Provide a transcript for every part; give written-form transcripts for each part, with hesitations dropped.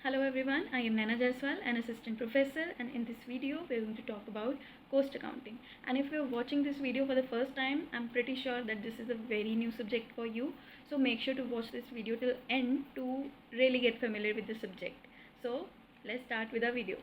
Hello everyone, I am Naina Jaiswal, an assistant professor, and in this video we are going to talk about cost accounting. And if you are watching this video for the first time, I'm pretty sure that this is a very new subject for you. So make sure to watch this video till end to really get familiar with the subject. So let's start with our video.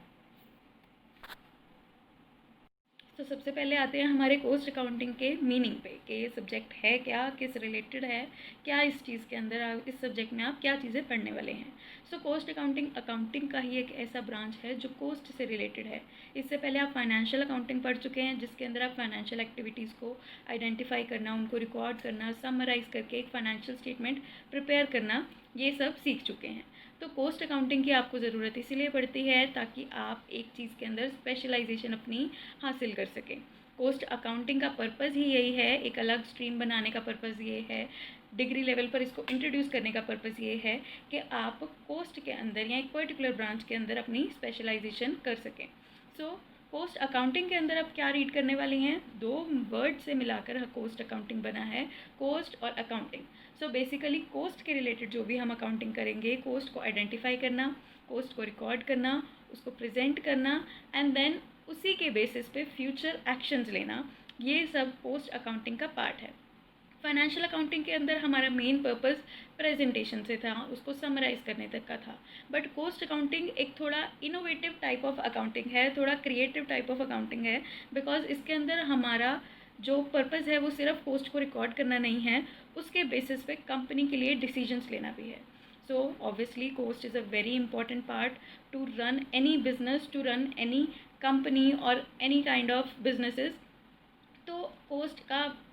तो सबसे पहले आते हैं हमारे coast accounting के meaning पे कि ये सब्जेक्ट है क्या, किस रिलेटेड है, क्या इस चीज़ के अंदर इस सब्जेक्ट में आप क्या चीज़ें पढ़ने वाले हैं। सो कोस्ट अकाउंटिंग अकाउंटिंग का ही एक ऐसा ब्रांच है जो कोस्ट से रिलेटेड है। इससे पहले आप फाइनेंशियल अकाउंटिंग पढ़ चुके हैं, जिसके अंदर आप फाइनेंशियल एक्टिविटीज़ को आइडेंटिफाई करना, उनको रिकॉर्ड करना, समराइज़ करके एक फाइनेंशियल स्टेटमेंट प्रिपेयर करना, ये सब सीख चुके हैं। तो कोस्ट अकाउंटिंग की आपको ज़रूरत इसीलिए पड़ती है ताकि आप एक चीज़ के अंदर स्पेशलाइजेशन अपनी हासिल कर सकें। कोस्ट अकाउंटिंग का पर्पज़ ही यही है, एक अलग स्ट्रीम बनाने का पर्पज़ ये है, डिग्री लेवल पर इसको इंट्रोड्यूस करने का पर्पज़ ये है कि आप कोस्ट के अंदर या एक पर्टिकुलर ब्रांच के अंदर अपनी स्पेशलाइजेशन कर सकें। सो कोस्ट अकाउंटिंग के अंदर आप क्या रीड करने वाली हैं, दो वर्ड से मिलाकर कोस्ट अकाउंटिंग बना है, कोस्ट और अकाउंटिंग। सो बेसिकली कोस्ट के रिलेटेड जो भी हम अकाउंटिंग करेंगे, कोस्ट को आइडेंटिफाई करना, कोस्ट को रिकॉर्ड करना, उसको प्रेजेंट करना एंड देन उसी के बेसिस पे फ्यूचर एक्शंस लेना, ये सब कोस्ट अकाउंटिंग का पार्ट है। फाइनेंशियल अकाउंटिंग के अंदर हमारा मेन पर्पस प्रेजेंटेशन से था, उसको समराइज़ करने तक का था। बट कोस्ट अकाउंटिंग एक थोड़ा इनोवेटिव टाइप ऑफ अकाउंटिंग है, थोड़ा क्रिएटिव टाइप ऑफ अकाउंटिंग है, बिकॉज इसके अंदर हमारा जो पर्पज़ है वो सिर्फ कोस्ट को रिकॉर्ड करना नहीं है, उसके बेसिस पे कंपनी के लिए डिसीजंस लेना भी है। So obviously cost is a very important part to run any business, to run any company और एनी काइंड ऑफ बिजनेसेस। तो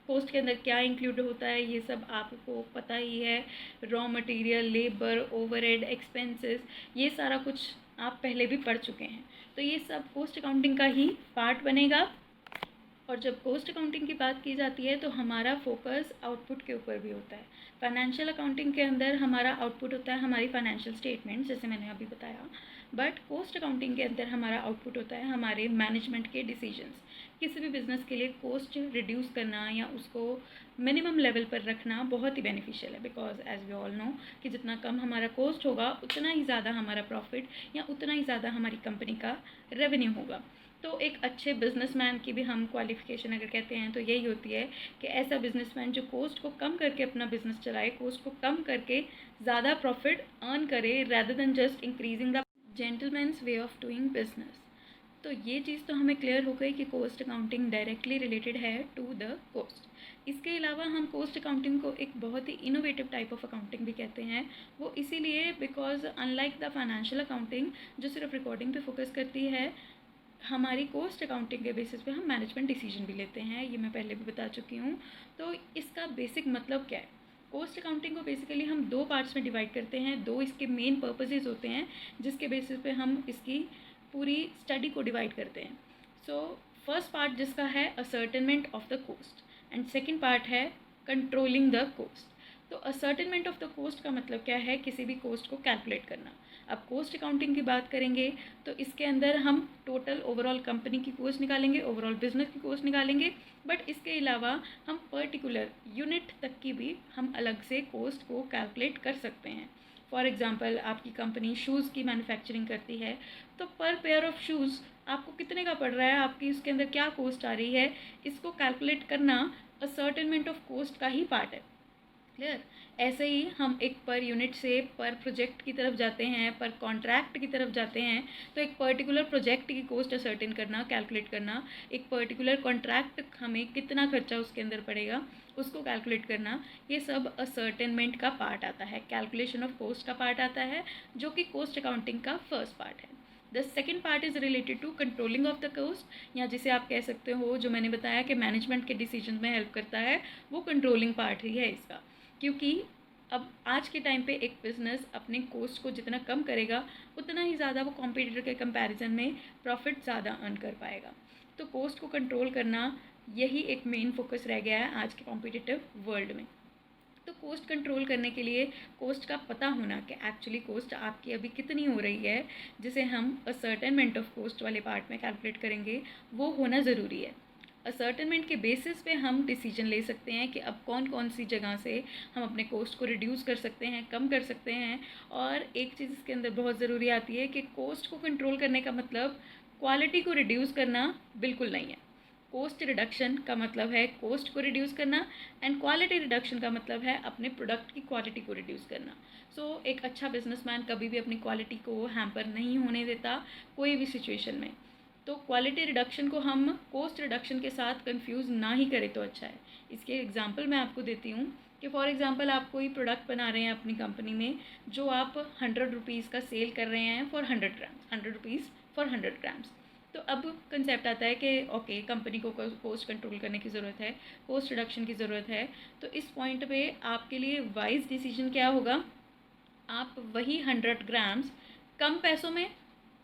कोस्ट के अंदर क्या इंक्लूड होता है ये सब आपको पता ही है, raw material, labour, overhead, expenses, ये सारा कुछ आप पहले भी पढ़ चुके हैं। तो ये सब कोस्ट अकाउंटिंग का ही पार्ट बनेगा। और जब कोस्ट अकाउंटिंग की बात की जाती है तो हमारा फोकस आउटपुट के ऊपर भी होता है। फाइनेंशियल अकाउंटिंग के अंदर हमारा आउटपुट होता है हमारी फाइनेंशियल स्टेटमेंट, जैसे मैंने अभी बताया। बट कोस्ट अकाउंटिंग के अंदर हमारा आउटपुट होता है हमारे मैनेजमेंट के डिसीजंस। किसी भी बिज़नेस के लिए कोस्ट रिड्यूस करना या उसको मिनिमम लेवल पर रखना बहुत ही बेनिफिशियल है, because as we all know कि जितना कम हमारा कोस्ट होगा उतना ही ज़्यादा हमारा प्रॉफिट या उतना ही ज़्यादा हमारी कंपनी का रेवेन्यू होगा। तो एक अच्छे बिजनेसमैन की भी हम क्वालिफ़िकेशन अगर कहते हैं तो यही होती है कि ऐसा बिजनेसमैन जो कोस्ट को कम करके अपना बिजनेस चलाए, कोस्ट को कम करके ज़्यादा प्रॉफिट अर्न करे, rather than just increasing the gentleman's way of doing business. तो ये चीज़ तो हमें क्लियर हो गई कि कोस्ट अकाउंटिंग डायरेक्टली रिलेटेड है टू द कोस्ट। इसके अलावा हम कोस्ट अकाउंटिंग को एक बहुत ही इनोवेटिव टाइप ऑफ अकाउंटिंग भी कहते हैं। वो इसीलिए because unlike the financial accounting जो सिर्फ रिकॉर्डिंग पे फोकस करती है, हमारी कोस्ट अकाउंटिंग के बेसिस पे हम मैनेजमेंट डिसीजन भी लेते हैं, ये मैं पहले भी बता चुकी हूँ। तो इसका बेसिक मतलब क्या है, कोस्ट अकाउंटिंग को बेसिकली हम दो पार्ट्स में डिवाइड करते हैं, दो इसके मेन पर्पसेस होते हैं जिसके बेसिस पे हम इसकी पूरी स्टडी को डिवाइड करते हैं। सो फर्स्ट पार्ट जिसका है ascertainment of the cost and second part है कंट्रोलिंग द कोस्ट। तो असर्टेनमेंट ऑफ द कोस्ट का मतलब क्या है, किसी भी कोस्ट को कैलकुलेट करना। अब कोस्ट अकाउंटिंग की बात करेंगे तो इसके अंदर हम टोटल ओवरऑल कंपनी की कोस्ट निकालेंगे, ओवरऑल बिजनेस की कोस्ट निकालेंगे, बट इसके अलावा हम पर्टिकुलर यूनिट तक की भी हम अलग से कोस्ट को कैलकुलेट कर सकते हैं। फॉर एग्जांपल आपकी कंपनी शूज़ की मैन्युफैक्चरिंग करती है, तो पर पेयर ऑफ शूज़ आपको कितने का पड़ रहा है, आपकी उसके अंदर क्या कोस्ट आ रही है, इसको कैलकुलेट करना असर्टेनमेंट ऑफ कोस्ट का ही पार्ट है। क्लियर। ऐसे ही हम एक पर यूनिट से पर प्रोजेक्ट की तरफ जाते हैं, पर कॉन्ट्रैक्ट की तरफ जाते हैं, तो एक पर्टिकुलर प्रोजेक्ट की कोस्ट असर्टेन करना, कैलकुलेट करना, एक पर्टिकुलर कॉन्ट्रैक्ट हमें कितना खर्चा उसके अंदर पड़ेगा उसको कैलकुलेट करना, ये सब असर्टेनमेंट का पार्ट आता है, कैलकुलेशन ऑफ कोस्ट का पार्ट आता है, जो कि कोस्ट अकाउंटिंग का फर्स्ट पार्ट है। The second part is related to controlling of the cost, या जिसे आप कह सकते हो, जो मैंने बताया कि मैनेजमेंट के डिसीजन में हेल्प करता है, वो कंट्रोलिंग पार्ट ही है इसका। क्योंकि अब आज के टाइम पे एक बिज़नेस अपने कोस्ट को जितना कम करेगा उतना ही ज़्यादा वो कॉम्पिटिटर के कंपैरिजन में प्रॉफिट ज़्यादा अर्न कर पाएगा। तो कोस्ट को कंट्रोल करना यही एक मेन फोकस रह गया है आज के कॉम्पिटिटिव वर्ल्ड में। तो कोस्ट कंट्रोल करने के लिए कोस्ट का पता होना कि एक्चुअली कोस्ट आपकी अभी कितनी हो रही है, जिसे हम असर्टेनमेंट ऑफ कोस्ट वाले पार्ट में कैलकुलेट करेंगे, वो होना ज़रूरी है। असर्टेनमेंट के बेसिस पे हम डिसीजन ले सकते हैं कि अब कौन कौन सी जगह से हम अपने कॉस्ट को रिड्यूस कर सकते हैं, कम कर सकते हैं। और एक चीज़ इसके अंदर बहुत ज़रूरी आती है कि कॉस्ट को कंट्रोल करने का मतलब क्वालिटी को रिड्यूस करना बिल्कुल नहीं है। कॉस्ट रिडक्शन का मतलब है कॉस्ट को रिड्यूस करना, एंड क्वालिटी रिडक्शन का मतलब है अपने प्रोडक्ट की क्वालिटी को रिड्यूस करना। सो एक अच्छा बिजनेसमैन कभी भी अपनी क्वालिटी को हैम्पर नहीं होने देता कोई भी सिचुएशन में। तो क्वालिटी रिडक्शन को हम कॉस्ट रिडक्शन के साथ कंफ्यूज ना ही करें तो अच्छा है। इसके एग्जांपल मैं आपको देती हूँ कि फॉर एग्जांपल आप कोई प्रोडक्ट बना रहे हैं अपनी कंपनी में, जो आप 100 रुपीज़ का सेल कर रहे हैं for 100 grams, 100 rupees for 100 grams. तो अब कंसेप्ट आता है कि ओके, कंपनी को कॉस्ट कंट्रोल करने की ज़रूरत है, कॉस्ट रिडक्शन की ज़रूरत है। तो इस पॉइंट पे आपके लिए वाइज डिसीजन क्या होगा, आप वही 100 ग्राम्स कम पैसों में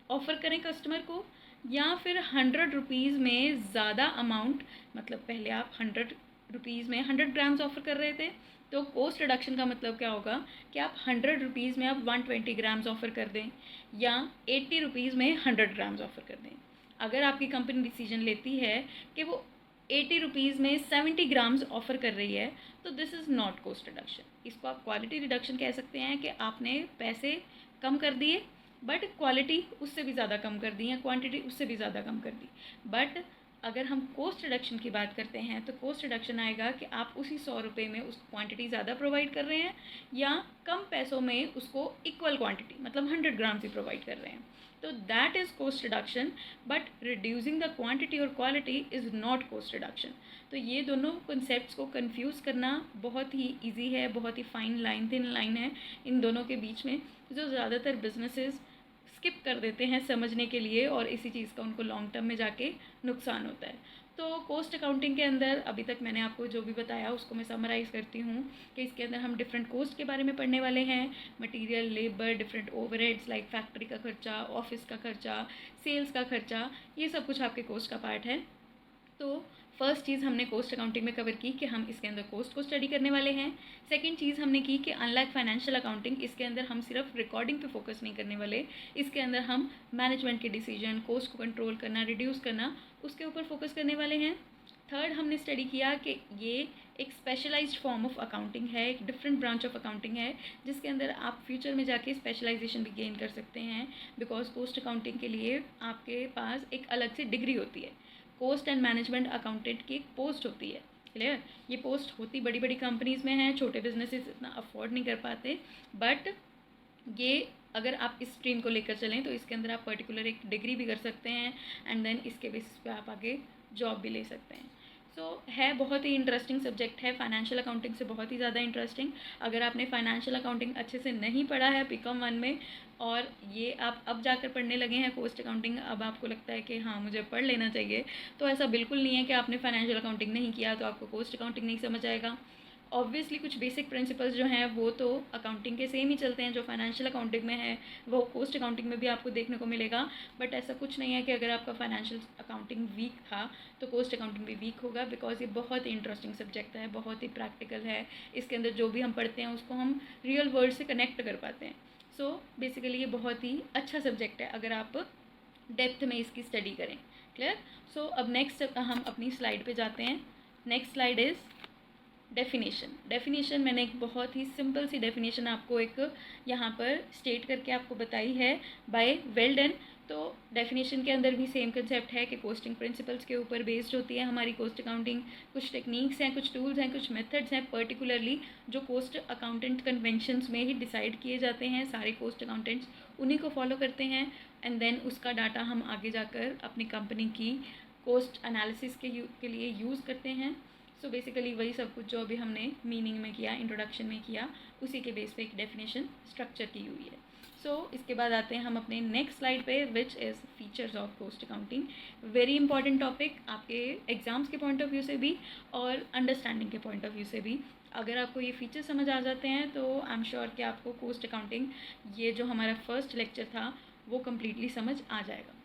ऑफ़र करें कस्टमर को, या फिर 100 रुपीज़ में ज़्यादा अमाउंट, मतलब पहले आप 100 रुपीज़ में 100 ग्राम्स ऑफ़र कर रहे थे, तो कॉस्ट रिडक्शन का मतलब क्या होगा कि आप 100 रुपीज़ में आप 120 ग्राम्स ऑफ़र कर दें, या 80 रुपीज़ में 100 ग्राम्स ऑफ़र कर दें। अगर आपकी कंपनी डिसीजन लेती है कि वो 80 रुपीज़ में 70 ग्राम्स ऑफ़र कर रही है, तो this is not cost reduction. इसको आप क्वालिटी रिडक्शन कह सकते हैं कि आपने पैसे कम कर दिए बट क्वालिटी उससे भी ज़्यादा कम कर दी है, क्वांटिटी उससे भी ज़्यादा कम कर दी। बट अगर हम कॉस्ट रिडक्शन की बात करते हैं तो कॉस्ट रिडक्शन आएगा कि आप उसी 100 रुपये में उस क्वांटिटी ज़्यादा प्रोवाइड कर रहे हैं, या कम पैसों में उसको इक्वल क्वांटिटी मतलब 100 ग्राम्स ही प्रोवाइड कर रहे हैं। तो that is cost reduction, but reducing the quantity और quality is not cost reduction. तो ये दोनों कॉन्सेप्ट्स को कंफ्यूज करना बहुत ही ईजी है, बहुत ही फाइन लाइन, थिन लाइन है इन दोनों के बीच में, जो ज़्यादातर बिजनेसेस स्किप कर देते हैं समझने के लिए, और इसी चीज़ का उनको लॉन्ग टर्म में जाके नुकसान होता है। तो कॉस्ट अकाउंटिंग के अंदर अभी तक मैंने आपको जो भी बताया उसको मैं समराइज़ करती हूँ कि इसके अंदर हम डिफरेंट कॉस्ट के बारे में पढ़ने वाले हैं, material, labour, different overheads like factory का खर्चा, ऑफिस का खर्चा, सेल्स का खर्चा, ये सब कुछ आपके कॉस्ट का पार्ट है। तो फर्स्ट चीज़ हमने कॉस्ट अकाउंटिंग में कवर की कि हम इसके अंदर कॉस्ट को स्टडी करने वाले हैं। सेकंड चीज़ हमने की कि अनलाइक फाइनेंशियल अकाउंटिंग, इसके अंदर हम सिर्फ रिकॉर्डिंग पे फोकस नहीं करने वाले, इसके अंदर हम मैनेजमेंट के डिसीजन, कॉस्ट को कंट्रोल करना, रिड्यूस करना, उसके ऊपर फोकस करने वाले हैं। थर्ड हमने स्टडी किया कि ये एक स्पेशलाइज्ड फॉर्म ऑफ अकाउंटिंग है, एक डिफरेंट ब्रांच ऑफ अकाउंटिंग है, जिसके अंदर आप फ्यूचर में जाके स्पेशलाइजेशन भी गेन कर सकते हैं, बिकॉज कॉस्ट अकाउंटिंग के लिए आपके पास एक अलग से डिग्री होती है। कॉस्ट एंड मैनेजमेंट अकाउंटेंट की एक पोस्ट होती है, क्लियर। ये पोस्ट होती बड़ी बड़ी कंपनीज़ में है, छोटे बिजनेसेस इतना अफोर्ड नहीं कर पाते, बट ये अगर आप इस स्ट्रीम को लेकर चलें तो इसके अंदर आप पर्टिकुलर एक डिग्री भी कर सकते हैं, एंड देन इसके बेसिस पे आप आगे जॉब भी ले सकते हैं। सो है बहुत ही इंटरेस्टिंग सब्जेक्ट है, फाइनेंशियल अकाउंटिंग से बहुत ही ज़्यादा इंटरेस्टिंग। अगर आपने फाइनेंशियल अकाउंटिंग अच्छे से नहीं पढ़ा है बीकॉम 1 में, और ये आप अब जाकर पढ़ने लगे हैं कॉस्ट अकाउंटिंग, अब आपको लगता है कि हाँ मुझे पढ़ लेना चाहिए, तो ऐसा बिल्कुल नहीं है कि आपने फाइनेंशियल अकाउंटिंग नहीं किया तो आपको कॉस्ट अकाउंटिंग नहीं समझ आएगा। ऑब्वियसली कुछ बेसिक प्रिंसिपल्स जो हैं वो तो अकाउंटिंग के सेम ही चलते हैं, जो फाइनेंशियल अकाउंटिंग में है वो कॉस्ट अकाउंटिंग में भी आपको देखने को मिलेगा। बट ऐसा कुछ नहीं है कि अगर आपका फाइनेंशियल अकाउंटिंग वीक था तो कॉस्ट अकाउंटिंग भी वीक होगा, बिकॉज ये बहुत ही इंटरेस्टिंग सब्जेक्ट है, बहुत ही प्रैक्टिकल है। इसके अंदर जो भी हम पढ़ते हैं उसको हम रियल वर्ल्ड से कनेक्ट कर पाते हैं। सो बेसिकली ये बहुत ही अच्छा सब्जेक्ट है अगर आप डेप्थ में इसकी स्टडी करें, क्लियर। सो अब नेक्स्ट हम अपनी स्लाइड पे जाते हैं। नेक्स्ट स्लाइड इज़ डेफिनेशन मैंने एक बहुत ही सिंपल सी डेफिनेशन आपको एक यहाँ पर स्टेट करके आपको बताई है बाय वेल्डन। तो डेफिनेशन के अंदर भी सेम कंसेप्ट है कि कोस्टिंग प्रिंसिपल्स के ऊपर बेस्ड होती है हमारी कॉस्ट अकाउंटिंग। कुछ टेक्निक्स हैं, कुछ टूल्स हैं, कुछ मेथड्स हैं पर्टिकुलरली जो कॉस्ट अकाउंटेंट कन्वेंशंस में ही डिसाइड किए जाते हैं। सारे कॉस्ट अकाउंटेंट्स उन्हीं को फॉलो करते हैं, एंड देन उसका डाटा हम आगे जाकर अपनी कंपनी की कॉस्ट एनालिसिस के लिए यूज़ करते हैं। सो बेसिकली वही सब कुछ जो अभी हमने मीनिंग में किया, इंट्रोडक्शन में किया, उसी के बेस पे एक डेफिनेशन स्ट्रक्चर की हुई है। सो इसके बाद आते हैं हम अपने नेक्स्ट स्लाइड पे, which is features of cost accounting. Very important topic आपके एग्जाम्स के पॉइंट ऑफ व्यू से भी और अंडरस्टैंडिंग के पॉइंट ऑफ व्यू से भी। अगर आपको ये फीचर समझ आ जाते हैं तो आई एम श्योर कि आपको कॉस्ट अकाउंटिंग, ये जो हमारा फर्स्ट लेक्चर था, वो कम्प्लीटली समझ आ जाएगा।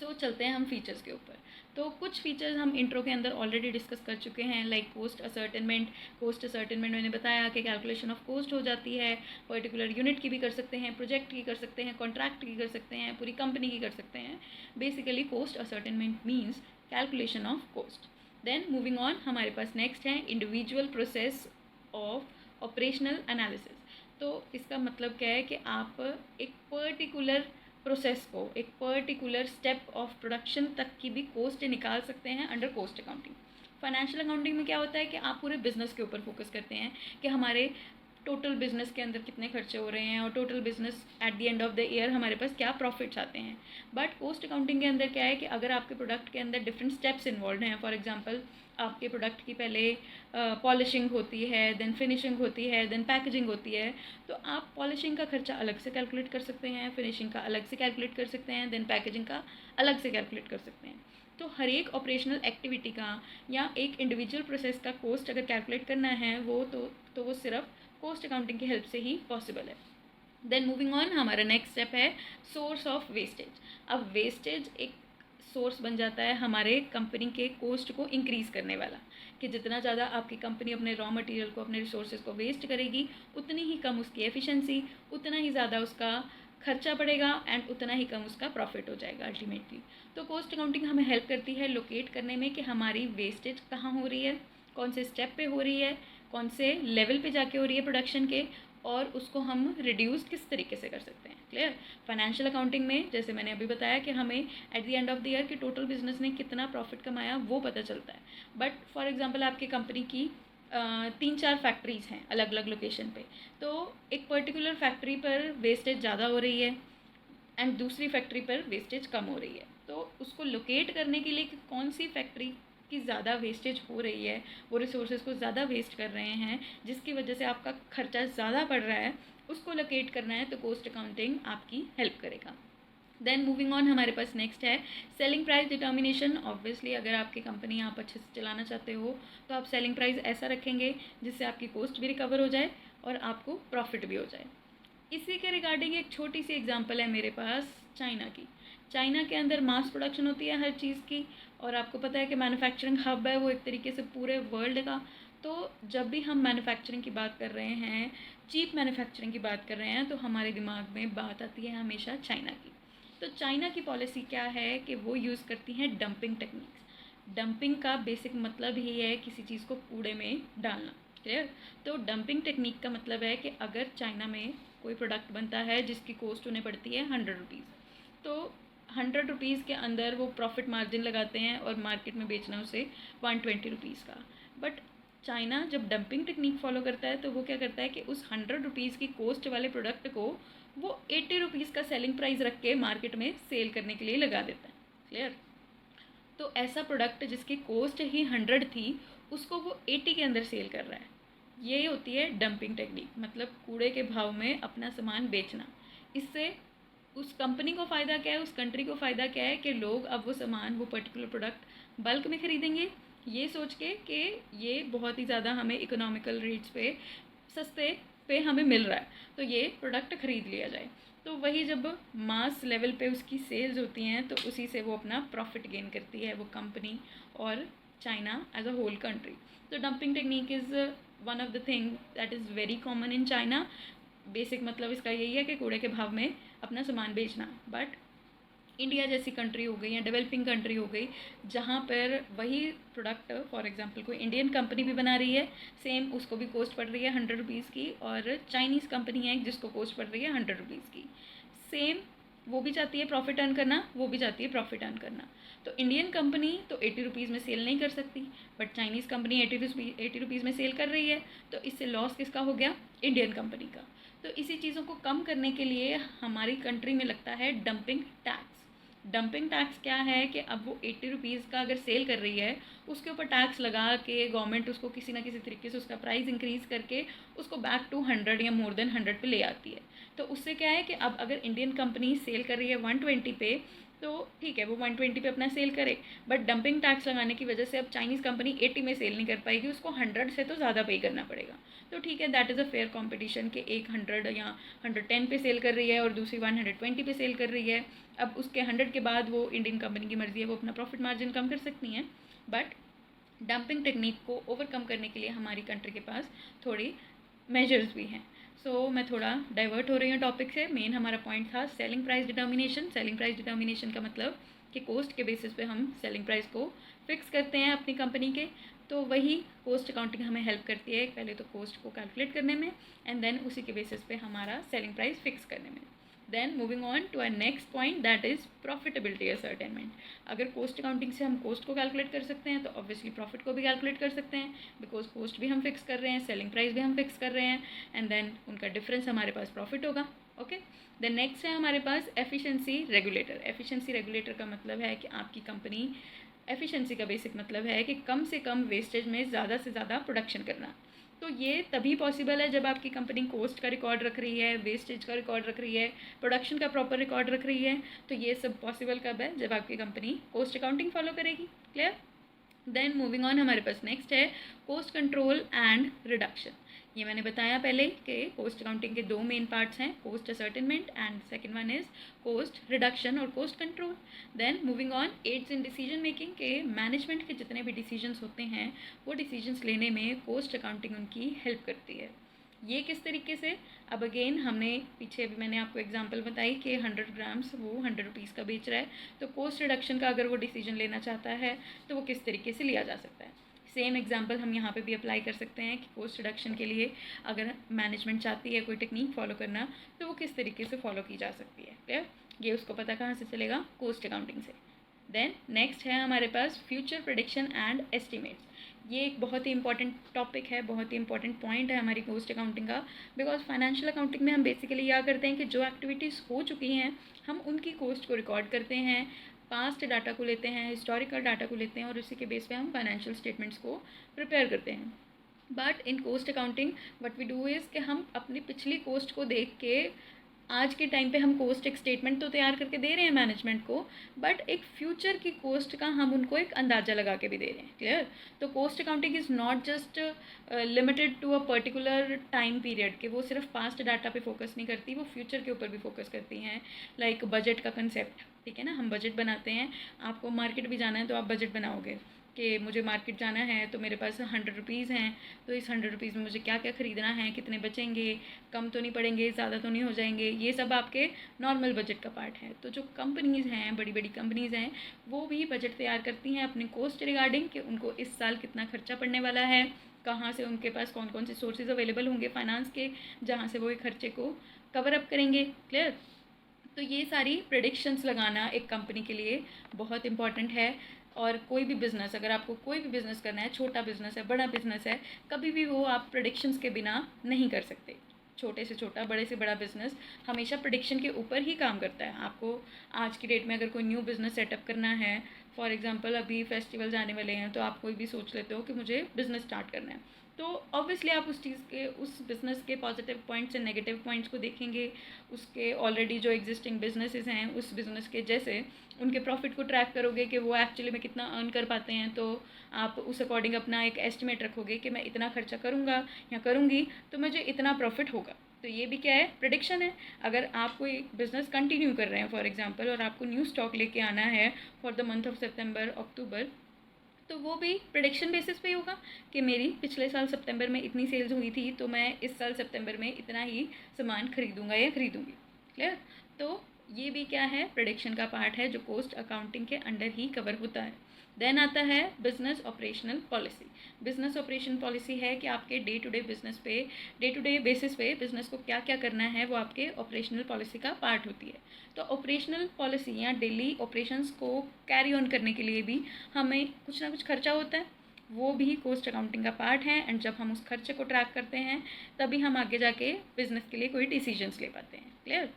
सो चलते हैं हम फीचर्स के ऊपर। तो कुछ फीचर्स हम इंट्रो के अंदर ऑलरेडी डिस्कस कर चुके हैं, like cost ascertainment. Cost ascertainment मैंने बताया कि कैलकुलेशन ऑफ कोस्ट हो जाती है, पर्टिकुलर यूनिट की भी कर सकते हैं, प्रोजेक्ट की कर सकते हैं, कॉन्ट्रैक्ट की कर सकते हैं, पूरी कंपनी की कर सकते हैं। Basically cost ascertainment means calculation of cost. Then moving on, हमारे पास नेक्स्ट है individual process of operational analysis. तो इसका मतलब क्या है कि आप एक पर्टिकुलर प्रोसेस को, एक पर्टिकुलर स्टेप ऑफ प्रोडक्शन तक की भी कोस्ट निकाल सकते हैं under cost accounting. Financial accounting में क्या होता है कि आप पूरे बिजनेस के ऊपर फोकस करते हैं कि हमारे टोटल बिजनेस के अंदर कितने खर्चे हो रहे हैं और total business at the end of the year हमारे पास क्या प्रॉफिट्स आते हैं। बट कोस्ट अकाउंटिंग के अंदर क्या है कि अगर आपके प्रोडक्ट के अंदर डिफरेंट स्टेप्स इन्वॉल्व हैं, फॉर एग्जांपल आपके प्रोडक्ट की पहले पॉलिशिंग होती है, देन फिनिशिंग होती है, देन पैकेजिंग होती है, तो आप पॉलिशिंग का खर्चा अलग से कैलकुलेट कर सकते हैं, फिनिशिंग का अलग से कैलकुलेट कर सकते हैं, देन पैकेजिंग का अलग से कैलकुलेट कर सकते हैं। तो हर एक ऑपरेशनल एक्टिविटी का या एक इंडिविजुअल प्रोसेस का कोस्ट अगर कैलकुलेट करना है वो सिर्फ कोस्ट अकाउंटिंग की हेल्प से ही पॉसिबल है। देन मूविंग ऑन, हमारा नेक्स्ट स्टेप है सोर्स ऑफ वेस्टेज। अब वेस्टेज एक सोर्स बन जाता है हमारे कंपनी के कोस्ट को इंक्रीज़ करने वाला, कि जितना ज़्यादा आपकी कंपनी अपने रॉ मटेरियल को, अपने रिसोर्सेज को वेस्ट करेगी, उतनी ही कम उसकी एफिशिएंसी, उतना ही ज़्यादा उसका खर्चा पड़ेगा एंड उतना ही कम उसका प्रॉफिट हो जाएगा अल्टीमेटली। तो कोस्ट अकाउंटिंग हमें हेल्प करती है लोकेट करने में कि हमारी वेस्टेज कहाँ हो रही है, कौन से स्टेप पे हो रही है, कौन से लेवल पे जाके हो रही है प्रोडक्शन के, और उसको हम रिड्यूस किस तरीके से कर सकते हैं। क्लियर। फाइनेंशियल अकाउंटिंग में जैसे मैंने अभी बताया कि हमें at the end of the year कि टोटल बिजनेस ने कितना प्रॉफिट कमाया वो पता चलता है। बट फॉर एग्जांपल आपकी कंपनी की 3-4 फैक्ट्रीज़ हैं अलग अलग लोकेशन पे, तो एक पर्टिकुलर फैक्ट्री पर वेस्टेज ज़्यादा हो रही है एंड दूसरी फैक्ट्री पर वेस्टेज कम हो रही है। तो उसको लोकेट करने के लिए कि कौन सी फैक्ट्री की ज़्यादा वेस्टेज हो रही है, वो रिसोर्सेज को ज़्यादा वेस्ट कर रहे हैं, जिसकी वजह से आपका खर्चा ज़्यादा पड़ रहा है, उसको लोकेट करना है तो कोस्ट अकाउंटिंग आपकी हेल्प करेगा। देन मूविंग ऑन, हमारे पास नेक्स्ट है सेलिंग प्राइस डिटर्मिनेशन। ऑब्वियसली अगर आपकी कंपनी आप अच्छे से चलाना चाहते हो तो आप सेलिंग प्राइस ऐसा रखेंगे जिससे आपकी कॉस्ट भी रिकवर हो जाए और आपको प्रॉफिट भी हो जाए। इसी के रिगार्डिंग एक छोटी सी एग्जांपल है मेरे पास चाइना की। चाइना के अंदर मास प्रोडक्शन होती है हर चीज़ की, और आपको पता है कि मैन्युफैक्चरिंग हब है वो एक तरीके से पूरे वर्ल्ड का। तो जब भी हम मैन्युफैक्चरिंग की बात कर रहे हैं, चीप मैन्युफैक्चरिंग की बात कर रहे हैं, तो हमारे दिमाग में बात आती है हमेशा चाइना की। तो चाइना की पॉलिसी क्या है कि वो यूज़ करती हैं डंपिंग टेक्निक्स। डंपिंग का बेसिक मतलब ही है किसी चीज़ को कूड़े में डालना। क्लियर। तो डंपिंग टेक्निक का मतलब है कि अगर चाइना में कोई प्रोडक्ट बनता है जिसकी कॉस्ट उन्हें पड़ती है 100 रुपीज़, तो 100 रुपीज़ के अंदर वो प्रॉफिट मार्जिन लगाते हैं और मार्केट में बेचना उसे 120 रुपीज़ का। बट चाइना जब डंपिंग टेक्निक फॉलो करता है तो वो क्या करता है कि उस 100 रुपीज़ की कॉस्ट वाले प्रोडक्ट को वो 80 रुपीज़ का सेलिंग प्राइस रख के मार्केट में सेल करने के लिए लगा देता है। क्लियर। तो ऐसा प्रोडक्ट जिसकी कॉस्ट ही 100 थी उसको वो 80 के अंदर सेल कर रहा है। ये होती है डंपिंग टेक्निक, मतलब कूड़े के भाव में अपना सामान बेचना। इससे उस कंपनी को फ़ायदा क्या है, उस कंट्री को फ़ायदा क्या है कि लोग अब वो सामान, वो पर्टिकुलर प्रोडक्ट बल्क में ख़रीदेंगे, ये सोच के कि ये बहुत ही ज़्यादा हमें इकोनॉमिकल रेट्स पे, सस्ते पे हमें मिल रहा है, तो ये प्रोडक्ट ख़रीद लिया जाए। तो वही जब मास लेवल पे उसकी सेल्स होती हैं तो उसी से वो अपना प्रॉफिट गेन करती है वो कंपनी और China as a whole country. तो dumping technique is one of the thing that is very common in China. Basic मतलब इसका यही है कि कूड़े के भाव में अपना सामान बेचना। बट इंडिया जैसी कंट्री हो गई या डेवलपिंग कंट्री हो गई जहाँ पर वही प्रोडक्ट फॉर एग्जांपल कोई इंडियन कंपनी भी बना रही है, सेम उसको भी कॉस्ट पड़ रही है 100 रुपीज़ की, और चाइनीज़ कंपनी है जिसको कॉस्ट पड़ रही है 100 रुपीज़ की, सेम वो भी चाहती है प्रॉफिट अर्न करना, वो भी चाहती है प्रॉफिट अर्न करना। तो इंडियन कंपनी तो 80 रुपीज़ में सेल नहीं कर सकती, बट चाइनीज़ कंपनी 80 रुपीज़ में सेल कर रही है, तो इससे लॉस किसका हो गया, इंडियन कंपनी का। तो इसी चीज़ों को कम करने के लिए हमारी कंट्री में लगता है डंपिंग टैक्स। डंपिंग टैक्स क्या है कि अब वो 80 रुपीज़ का अगर सेल कर रही है, उसके ऊपर टैक्स लगा के गवर्नमेंट उसको किसी ना किसी तरीके से उसका प्राइस इंक्रीज़ करके उसको बैक टू 100 या मोर देन 100 पे ले आती है। तो उससे क्या है कि अब अगर इंडियन कंपनी सेल कर रही है 120 पे, तो ठीक है वो 120 पे अपना सेल करे, बट डंपिंग टैक्स लगाने की वजह से अब चाइनीज़ कंपनी 80 में सेल नहीं कर पाएगी, उसको 100 से तो ज़्यादा पे करना पड़ेगा। तो ठीक है, that is a fair competition कि एक 100 या 110 पे सेल कर रही है और दूसरी 120 पे सेल कर रही है। अब उसके 100 के बाद वो इंडियन कंपनी की मर्ज़ी है, वो अपना प्रॉफिट मार्जिन कम कर सकती हैं, बट डंपिंग टेक्निक को ओवरकम करने के लिए हमारी कंट्री के पास थोड़ी मेजर्स भी हैं। सो मैं थोड़ा डाइवर्ट हो रही हूँ टॉपिक से। मेन हमारा पॉइंट था selling price determination. Selling price determination का मतलब कि कोस्ट के बेसिस पे हम सेलिंग प्राइस को फिक्स करते हैं अपनी कंपनी के। तो वही कोस्ट अकाउंटिंग हमें हेल्प करती है, पहले तो कोस्ट को कैलकुलेट करने में एंड देन उसी के बेसिस पे हमारा सेलिंग प्राइस फिक्स करने में। Then moving on to our next point, that is profitability ascertainment. अगर कोस्ट अकाउंटिंग से हम कोस्ट को कैलकुलेट कर सकते हैं तो ऑब्वियसली प्रॉफिट को भी कैलकुलेट कर सकते हैं, बिकॉज कोस्ट भी हम फिक्स कर रहे हैं, सेलिंग प्राइस भी हम फिक्स कर रहे हैं एंड देन उनका डिफरेंस हमारे पास प्रॉफिट होगा। ओके, देन नेक्स्ट है हमारे पास एफिशिएंसी रेगुलेटर। एफिशिएंसी रेगुलेटर का मतलब है कि आपकी कंपनी, एफिशिएंसी का बेसिक मतलब है कि कम से कम वेस्टेज में ज़्यादा से ज़्यादा प्रोडक्शन करना। तो ये तभी पॉसिबल है जब आपकी कंपनी कोस्ट का रिकॉर्ड रख रही है, वेस्टेज का रिकॉर्ड रख रही है, प्रोडक्शन का प्रॉपर रिकॉर्ड रख रही है। तो ये सब पॉसिबल कब है? जब आपकी कंपनी कोस्ट अकाउंटिंग फॉलो करेगी। क्लियर? देन मूविंग ऑन, हमारे पास नेक्स्ट है कोस्ट कंट्रोल एंड रिडक्शन। ये मैंने बताया पहले कि कोस्ट अकाउंटिंग के दो मेन पार्ट्स हैं, cost ascertainment and second one is cost reduction और cost control. Then moving on, aids in decision making के मैनेजमेंट के जितने भी डिसीजंस होते हैं वो डिसीजंस लेने में कोस्ट अकाउंटिंग उनकी हेल्प करती है। ये किस तरीके से? अब अगेन हमने पीछे अभी मैंने आपको एग्जांपल बताई कि 100 ग्राम्स वो 100 रुपीज़ का बेच रहा है, तो कोस्ट रिडक्शन का अगर वो डिसीजन लेना चाहता है तो वो किस तरीके से लिया जा सकता है। सेम एग्जांपल हम यहाँ पे भी अप्लाई कर सकते हैं कि कोस्ट रिडक्शन के लिए अगर मैनेजमेंट चाहती है कोई टेक्निक फॉलो करना तो वो किस तरीके से फॉलो की जा सकती है। क्लियर? ये उसको पता कहाँ से चलेगा? कोस्ट अकाउंटिंग से। देन नेक्स्ट है हमारे पास फ्यूचर प्रेडिक्शन एंड एस्टिमेट्स। ये एक बहुत ही इंपॉर्टेंट टॉपिक है, बहुत ही इंपॉर्टेंट पॉइंट है हमारी कोस्ट अकाउंटिंग का, बिकॉज फाइनेंशियल अकाउंटिंग में हम बेसिकली क्या करते हैं कि जो एक्टिविटीज़ हो चुकी हैं हम उनकी कोस्ट को रिकॉर्ड करते हैं, पास्ट डाटा को लेते हैं, हिस्टोरिकल डाटा को लेते हैं और उसी के बेस पे हम फाइनेंशियल स्टेटमेंट्स को प्रिपेयर करते हैं। But in cost accounting what we do is कि हम अपनी पिछली कोस्ट को देख के आज के टाइम पे हम कोस्ट एक स्टेटमेंट तो तैयार करके दे रहे हैं मैनेजमेंट को, बट एक फ्यूचर की कोस्ट का हम उनको एक अंदाज़ा लगा के भी दे रहे हैं। क्लियर? तो cost accounting is not just limited to a particular time period कि वो सिर्फ पास्ट डाटा पे फोकस नहीं करती, वो फ्यूचर के ऊपर भी फोकस करती हैं। लाइक बजट का कंसेप्ट, ठीक है ना, हम बजट बनाते हैं, आपको मार्केट भी जाना है तो आप बजट बनाओगे कि मुझे मार्केट जाना है तो मेरे पास 100 रुपीज़ हैं, तो इस 100 रुपीज़ में मुझे क्या क्या ख़रीदना है, कितने बचेंगे, कम तो नहीं पड़ेंगे, ज़्यादा तो नहीं हो जाएंगे, ये सब आपके नॉर्मल बजट का पार्ट है। तो जो कंपनीज़ हैं, बड़ी बड़ी कंपनीज़ हैं, वो भी बजट तैयार करती हैं अपनी कोस्ट रिगार्डिंग कि उनको इस साल कितना खर्चा पड़ने वाला है, कहाँ से उनके पास कौन कौन से सोर्सेज अवेलेबल होंगे फाइनेंस के जहाँ से वो एक खर्चे को कवर अप करेंगे। क्लियर? तो ये सारी प्रेडिक्शंस लगाना एक कंपनी के लिए बहुत इंपॉर्टेंट है। और कोई भी बिज़नेस, अगर आपको कोई भी बिज़नेस करना है, छोटा बिज़नेस है, बड़ा बिज़नेस है, कभी भी वो आप प्रेडिक्शंस के बिना नहीं कर सकते। छोटे से छोटा, बड़े से बड़ा बिज़नेस हमेशा प्रेडिक्शन के ऊपर ही काम करता है। आपको आज की डेट में अगर कोई न्यू बिज़नेस सेटअप करना है, फॉर एग्जांपल अभी फेस्टिवल्स आने वाले हैं तो आप कोई भी सोच लेते हो कि मुझे बिज़नेस स्टार्ट करना है, तो ऑब्वियसली आप उस चीज़ के, उस बिज़नेस के positive points and negative points को देखेंगे, उसके ऑलरेडी जो एग्जिस्टिंग बिजनेसेस हैं उस बिज़नेस के जैसे उनके प्रॉफिट को ट्रैक करोगे कि वो एक्चुअली में कितना अर्न कर पाते हैं, तो आप उस अकॉर्डिंग अपना एक एस्टिमेट रखोगे कि मैं इतना खर्चा करूँगा या करूँगी तो मुझे इतना प्रॉफिट होगा। तो ये भी क्या है? प्रेडिक्शन है। अगर आप कोई बिज़नेस कंटिन्यू कर रहे हैं फॉर एग्जांपल और आपको न्यू स्टॉक लेके आना है फॉर द मंथ ऑफ सितंबर अक्टूबर, तो वो भी प्रेडिक्शन बेसिस पे होगा कि मेरी पिछले साल सितंबर में इतनी सेल्स हुई थी तो मैं इस साल सितंबर में इतना ही सामान खरीदूंगा या खरीदूंगी। क्लियर? तो ये भी क्या है? प्रेडिक्शन का पार्ट है जो कोस्ट अकाउंटिंग के अंडर ही कवर होता है। देन आता है business operational policy. Business operation policy है कि आपके डे टू डे बिजनेस पे, डे टू डे बेसिस पे बिजनेस को क्या क्या करना है, वो आपके ऑपरेशनल पॉलिसी का पार्ट होती है। तो ऑपरेशनल पॉलिसी या डेली ऑपरेशंस को कैरी ऑन करने के लिए भी हमें कुछ ना कुछ खर्चा होता है, वो भी कोस्ट अकाउंटिंग का पार्ट है। एंड जब हम उस खर्चे को ट्रैक करते हैं तभी हम आगे जाके बिजनेस के लिए कोई डिसीजंस ले पाते हैं। क्लियर?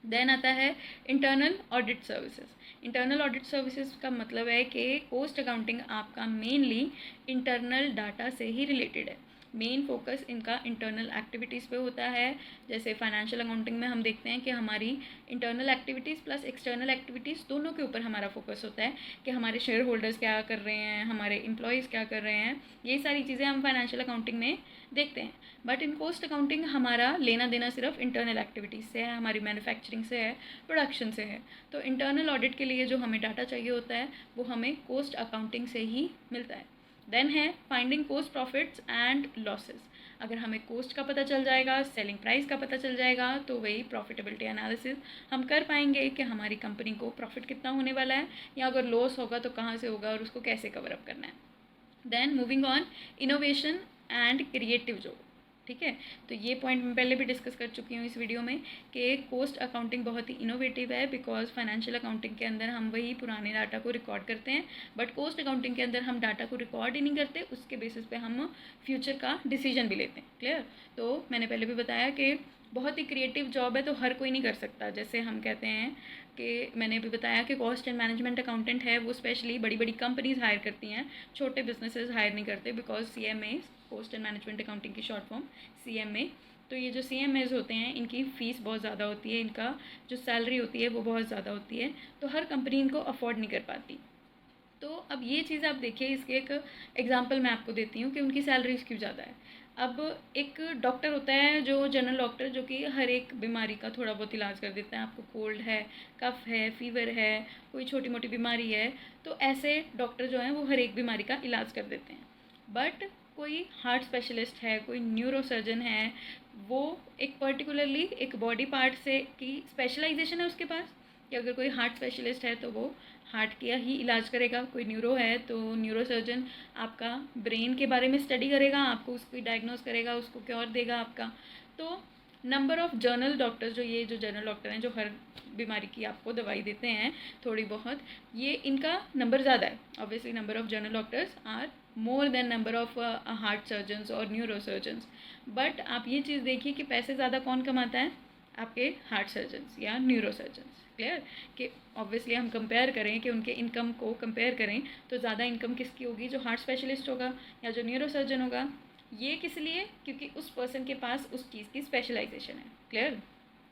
देन आता है internal audit services. Internal audit services का मतलब है कि कोस्ट अकाउंटिंग आपका मेनली इंटरनल डाटा से ही रिलेटेड है। मेन फोकस इनका इंटरनल एक्टिविटीज़ पे होता है। जैसे फाइनेंशियल अकाउंटिंग में हम देखते हैं कि हमारी internal activities plus external activities दोनों के ऊपर हमारा फोकस होता है कि हमारे शेयर होल्डर्स क्या कर रहे हैं, हमारे एम्प्लॉयज़ क्या कर रहे हैं, ये सारी चीज़ें हम फाइनेंशियल अकाउंटिंग में देखते हैं। बट इन कॉस्ट अकाउंटिंग हमारा लेना देना सिर्फ इंटरनल एक्टिविटीज़ से है, हमारी मैन्युफैक्चरिंग से है, प्रोडक्शन से है। तो इंटरनल ऑडिट के लिए जो हमें डाटा चाहिए होता है वो हमें कॉस्ट अकाउंटिंग से ही मिलता है। देन है finding cost profits and losses. अगर हमें कॉस्ट का पता चल जाएगा, सेलिंग प्राइस का पता चल जाएगा, तो वही प्रॉफिटेबिलिटी एनालिसिस हम कर पाएंगे कि हमारी कंपनी को प्रॉफिट कितना होने वाला है, या अगर लॉस होगा तो कहाँ से होगा और उसको कैसे कवर अप करना है। Then moving on, innovation and creative job. ठीक है, तो ये पॉइंट मैं पहले भी डिस्कस कर चुकी हूँ इस वीडियो में कि कॉस्ट अकाउंटिंग बहुत ही इनोवेटिव है, बिकॉज फाइनेंशियल अकाउंटिंग के अंदर हम वही पुराने डाटा को रिकॉर्ड करते हैं, बट कॉस्ट अकाउंटिंग के अंदर हम डाटा को रिकॉर्ड ही नहीं करते, उसके बेसिस पे हम फ्यूचर का डिसीजन भी लेते हैं। क्लियर? तो मैंने पहले भी बताया कि बहुत ही क्रिएटिव जॉब है, तो हर कोई नहीं कर सकता। जैसे हम कहते हैं कि मैंने भी बताया कि कॉस्ट एंड मैनेजमेंट अकाउंटेंट है वो स्पेशली बड़ी बड़ी कंपनीज हायर करती हैं, छोटे बिजनेसेस हायर नहीं करते, because CMA, cost and management accounting की शॉर्ट फॉर्म CMA। तो ये जो CMAs होते हैं इनकी फ़ीस बहुत ज़्यादा होती है, इनका जो सैलरी होती है वो बहुत ज़्यादा होती है, तो हर कंपनी इनको अफोर्ड नहीं कर पाती। तो अब ये चीज़ आप देखिए, इसके एक एग्जांपल मैं आपको देती हूँ कि उनकी सैलरीज क्यों ज़्यादा है। अब एक डॉक्टर होता है जो जनरल डॉक्टर, जो कि हर एक बीमारी का थोड़ा बहुत इलाज कर देता है। आपको कोल्ड है, कफ है, फीवर है, कोई छोटी मोटी बीमारी है, तो ऐसे डॉक्टर जो हैं वो हर एक बीमारी का इलाज कर देते हैं। बट कोई हार्ट स्पेशलिस्ट है, कोई न्यूरोसर्जन है, वो एक पर्टिकुलरली एक बॉडी पार्ट से की स्पेशलाइजेशन है उसके पास, कि अगर कोई हार्ट स्पेशलिस्ट है तो वो हार्ट का ही इलाज करेगा, कोई न्यूरो है तो न्यूरो सर्जन आपका ब्रेन के बारे में स्टडी करेगा, आपको उसको डायग्नोस करेगा, उसको क्योर देगा आपका। तो नंबर ऑफ़ जर्नल डॉक्टर्स, जो ये जो जनरल डॉक्टर हैं जो हर बीमारी की आपको दवाई देते हैं थोड़ी बहुत, ये इनका नंबर ज़्यादा है। Obviously number of general doctors are more than number of heart surgeons और न्यूरो सर्जन्स। बट आप ये चीज़ देखिए कि पैसे ज़्यादा कौन कमाता है, आपके हार्ट सर्जन्स या न्यूरो सर्जन्स। क्लियर? कि ऑब्वियसली हम कंपेयर करें कि उनके इनकम को कंपेयर करें तो ज़्यादा इनकम किसकी होगी, जो हार्ट स्पेशलिस्ट होगा या जो न्यूरो सर्जन होगा। ये किस लिए? क्योंकि उस पर्सन के पास उस चीज़ की स्पेशलाइजेशन है। क्लियर?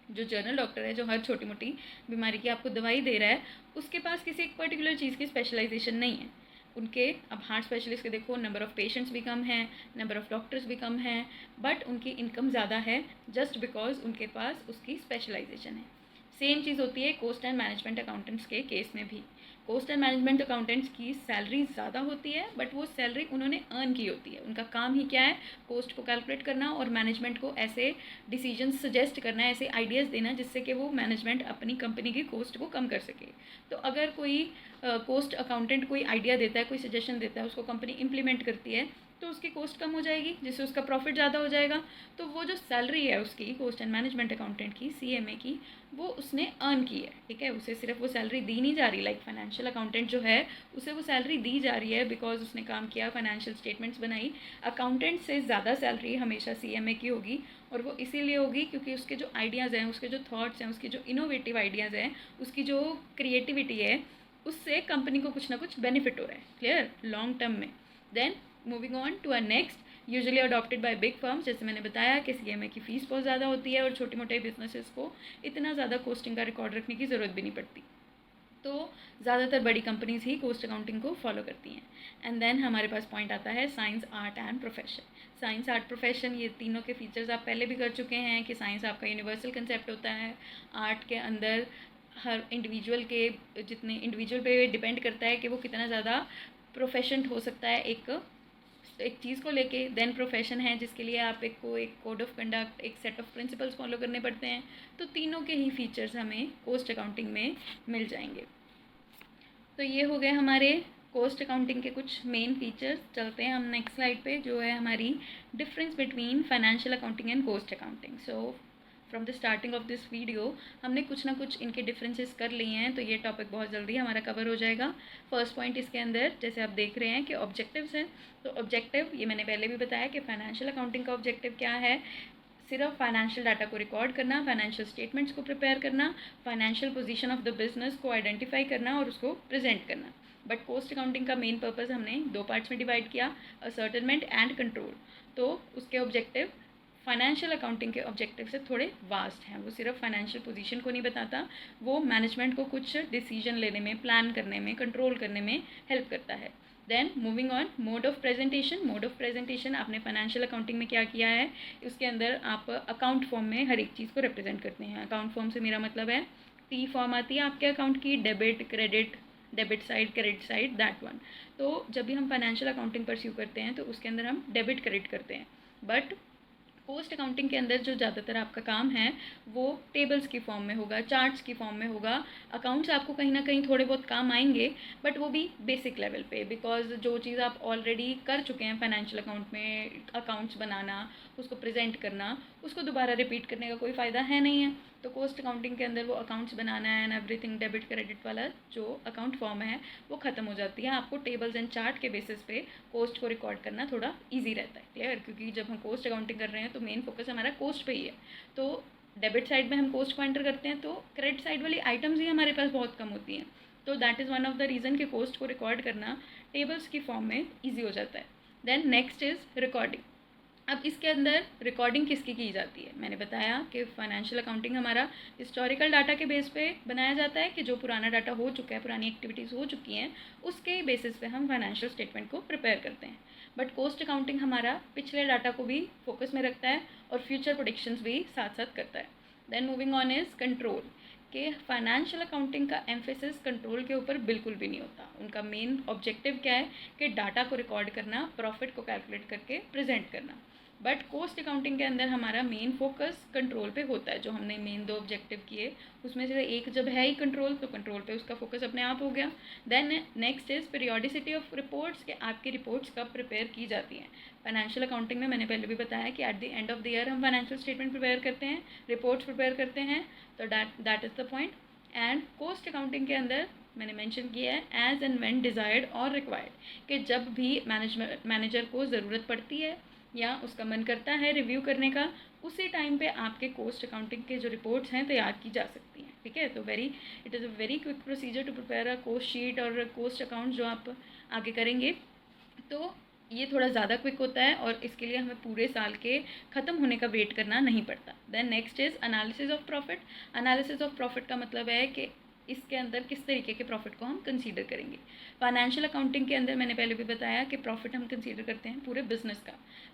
जो जनरल डॉक्टर है जो हर छोटी मोटी बीमारी की आपको दवाई दे रहा है, उसके पास किसी एक पर्टिकुलर चीज़ की स्पेशलाइजेशन नहीं है। उनके अब हार्ट स्पेशलिस्ट के देखो नंबर ऑफ़ पेशेंट्स भी कम हैं, नंबर ऑफ़ डॉक्टर्स भी कम हैं, बट उनकी इनकम ज़्यादा है जस्ट बिकॉज उनके पास उसकी स्पेशलाइजेशन है। सेम चीज़ होती है कॉस्ट एंड मैनेजमेंट अकाउंटेंट्स के केस में भी। कॉस्ट एंड मैनेजमेंट अकाउंटेंट्स की सैलरी ज़्यादा होती है, बट वो सैलरी उन्होंने अर्न की होती है। उनका काम ही क्या है, कॉस्ट को कैलकुलेट करना और मैनेजमेंट को ऐसे डिसीजन सजेस्ट करना, ऐसे आइडियाज़ देना जिससे कि वो मैनेजमेंट अपनी कंपनी की कॉस्ट को कम कर सके। तो अगर कोई कॉस्ट अकाउंटेंट कोई आइडिया देता है, कोई सजेशन देता है, उसको कंपनी इम्प्लीमेंट करती है, तो उसकी कॉस्ट कम हो जाएगी, जिससे उसका प्रॉफिट ज़्यादा हो जाएगा। तो वो जो सैलरी है उसकी कॉस्ट एंड मैनेजमेंट अकाउंटेंट की CMA की, वो उसने अर्न की है। ठीक है, उसे सिर्फ वो सैलरी दी नहीं जा रही, लाइक फाइनेंशियल अकाउंटेंट जो है उसे वो सैलरी दी जा रही है बिकॉज उसने काम किया, फाइनेंशियल स्टेटमेंट्स बनाई। अकाउंटेंट से ज़्यादा सैलरी हमेशा CMA की होगी, और वो इसीलिए होगी क्योंकि उसके जो आइडियाज़ हैं, उसके जो थॉट्स हैं, उसके जो इनोवेटिव आइडियाज़ हैं, उसकी जो क्रिएटिविटी है, उससे कंपनी को कुछ ना कुछ बेनिफिट हो रहा है। क्लियर? लॉन्ग टर्म में। Then moving on to a next, usually adopted by big firms. जैसे मैंने बताया कि CMA की फ़ीस बहुत ज़्यादा होती है और छोटे मोटे बिजनेसेस को इतना ज़्यादा कॉस्टिंग का रिकॉर्ड रखने की ज़रूरत भी नहीं पड़ती, तो ज़्यादातर बड़ी कंपनीज ही कॉस्ट अकाउंटिंग को फॉलो करती हैं। एंड देन हमारे पास पॉइंट आता है science, art and profession. Science, art, profession, ये तीनों के फीचर्स आप पहले भी कर चुके हैं कि साइंस आपका यूनिवर्सल कंसेप्ट होता है, आर्ट के अंदर हर इंडिविजुअल के जितने इंडिविजुअल पे डिपेंड करता है कि वो कितना ज़्यादा प्रोफेशंट हो सकता है एक चीज़ को लेके। देन प्रोफेशन है जिसके लिए आप एक कोड ऑफ कंडक्ट, एक सेट ऑफ प्रिंसिपल्स फॉलो करने पड़ते हैं। तो तीनों के ही फीचर्स हमें कॉस्ट अकाउंटिंग में मिल जाएंगे। तो ये हो गए हमारे कॉस्ट अकाउंटिंग के कुछ मेन फीचर्स। चलते हैं हम नेक्स्ट स्लाइड पे, जो है हमारी difference between financial accounting and cost accounting. So from the starting of this video हमने कुछ ना कुछ इनके डिफरेंसेस कर लिए हैं, तो ये टॉपिक बहुत जल्दी हमारा कवर हो जाएगा। फर्स्ट पॉइंट इसके अंदर जैसे आप देख रहे हैं कि ऑब्जेक्टिव्स हैं, तो ऑब्जेक्टिव ये मैंने पहले भी बताया कि फाइनेंशियल अकाउंटिंग का ऑब्जेक्टिव क्या है, सिर्फ फाइनेंशियल डाटा को रिकॉर्ड करना, फाइनेंशियल स्टेटमेंट्स को प्रिपेयर करना, financial position of the business को आइडेंटिफाई करना और उसको प्रेजेंट करना। बट कॉस्ट अकाउंटिंग का मेन पर्पस हमने 2 पार्ट्स में डिवाइड किया, असर्टेनमेंट एंड कंट्रोल। तो उसके ऑब्जेक्टिव फाइनेंशियल अकाउंटिंग के ऑब्जेक्टिव से थोड़े वास्ट हैं। वो सिर्फ फाइनेंशियल पोजीशन को नहीं बताता, वो मैनेजमेंट को कुछ डिसीजन लेने में, प्लान करने में, कंट्रोल करने में हेल्प करता है। Then moving on, mode of presentation. Mode of presentation आपने फाइनेंशियल अकाउंटिंग में क्या किया है, उसके अंदर आप अकाउंट फॉर्म में हर एक चीज़ को रिप्रेजेंट करते हैं। अकाउंट फॉर्म से मेरा मतलब है टी फॉर्म आती है आपके अकाउंट की, debit credit, debit side credit side, that one. तो जब भी हम फाइनेंशियल अकाउंटिंग परस्यू करते हैं तो उसके अंदर हम डेबिट क्रेडिट करते हैं। बट पोस्ट अकाउंटिंग के अंदर जो ज़्यादातर आपका काम है वो टेबल्स की फॉर्म में होगा, चार्ट्स की फॉर्म में होगा। अकाउंट्स आपको कहीं ना कहीं थोड़े बहुत काम आएंगे, बट वो भी बेसिक लेवल पे, बिकॉज जो चीज़ आप ऑलरेडी कर चुके हैं फाइनेंशियल अकाउंट में, अकाउंट्स बनाना, उसको प्रेजेंट करना, उसको दोबारा रिपीट करने का कोई फ़ायदा है नहीं है। तो कॉस्ट अकाउंटिंग के अंदर वो अकाउंट्स बनाना है एंड एवरीथिंग, डेबिट क्रेडिट वाला जो अकाउंट फॉर्म है वो ख़त्म हो जाती है। आपको टेबल्स एंड चार्ट के बेसिस पे कॉस्ट को रिकॉर्ड करना थोड़ा ईजी रहता है। क्लियर? क्योंकि जब हम कॉस्ट अकाउंटिंग कर रहे हैं तो मेन फोकस हमारा कॉस्ट पे ही है। तो डेबिट साइड में हम कॉस्ट को एंटर करते हैं, तो क्रेडिट साइड वाली आइटम्स ही हमारे पास बहुत कम होती हैं। तो that is one of the reason कि कॉस्ट को रिकॉर्ड करना टेबल्स की फॉर्म में ईजी हो जाता है। Then next is recording. अब इसके अंदर रिकॉर्डिंग किसकी की जाती है? मैंने बताया कि फाइनेंशियल अकाउंटिंग हमारा हिस्टोरिकल डाटा के बेस पे बनाया जाता है कि जो पुराना डाटा हो चुका है, पुरानी एक्टिविटीज़ हो चुकी हैं, उसके बेसिस पे हम फाइनेंशियल स्टेटमेंट को प्रिपेयर करते हैं। बट कॉस्ट अकाउंटिंग हमारा पिछले डाटा को भी फोकस में रखता है और फ्यूचर प्रोडिक्शंस भी साथ साथ करता है। Then moving on is control, कि फाइनेंशियल अकाउंटिंग का एम्फेसिस कंट्रोल के ऊपर बिल्कुल भी नहीं होता। उनका मेन ऑब्जेक्टिव क्या है कि डाटा को रिकॉर्ड करना, प्रॉफिट को कैलकुलेट करके प्रेजेंट करना। बट कॉस्ट अकाउंटिंग के अंदर हमारा मेन फोकस कंट्रोल पे होता है। जो हमने मेन 2 ऑब्जेक्टिव किए उसमें से एक जब है ही कंट्रोल, तो कंट्रोल पे उसका फोकस अपने आप हो गया। Then next is periodicity of reports, कि आपकी रिपोर्ट्स कब प्रिपेयर की जाती हैं। फाइनेंशियल अकाउंटिंग में मैंने पहले भी बताया कि at the end of the year हम फाइनेंशियल स्टेटमेंट प्रिपेयर करते हैं, रिपोर्ट्स प्रिपेयर करते हैं। तो that is the point. And cost accounting के अंदर मैंने मेंशन किया है एज एंड व्हेन डिज़ायर्ड और रिक्वायर्ड, कि जब भी मैनेजर को ज़रूरत पड़ती है या उसका मन करता है रिव्यू करने का, उसी टाइम पे आपके कॉस्ट अकाउंटिंग के जो रिपोर्ट्स हैं तैयार की जा सकती हैं। ठीक है? तो it is a very quick procedure to prepare a cost sheet और कॉस्ट अकाउंट जो आप आगे करेंगे। तो ये थोड़ा ज़्यादा क्विक होता है और इसके लिए हमें पूरे साल के ख़त्म होने का वेट करना नहीं पड़ता। Then next is analysis of profit. Analysis of profit का मतलब है कि इसके अंदर किस तरीके के प्रॉफिट को हम कंसीडर करेंगे। फाइनेंशियल अकाउंटिंग के अंदर मैंने पहले भी बताया कि प्रॉफिट हम कंसीडर करते हैं पूरे बिजनेस का,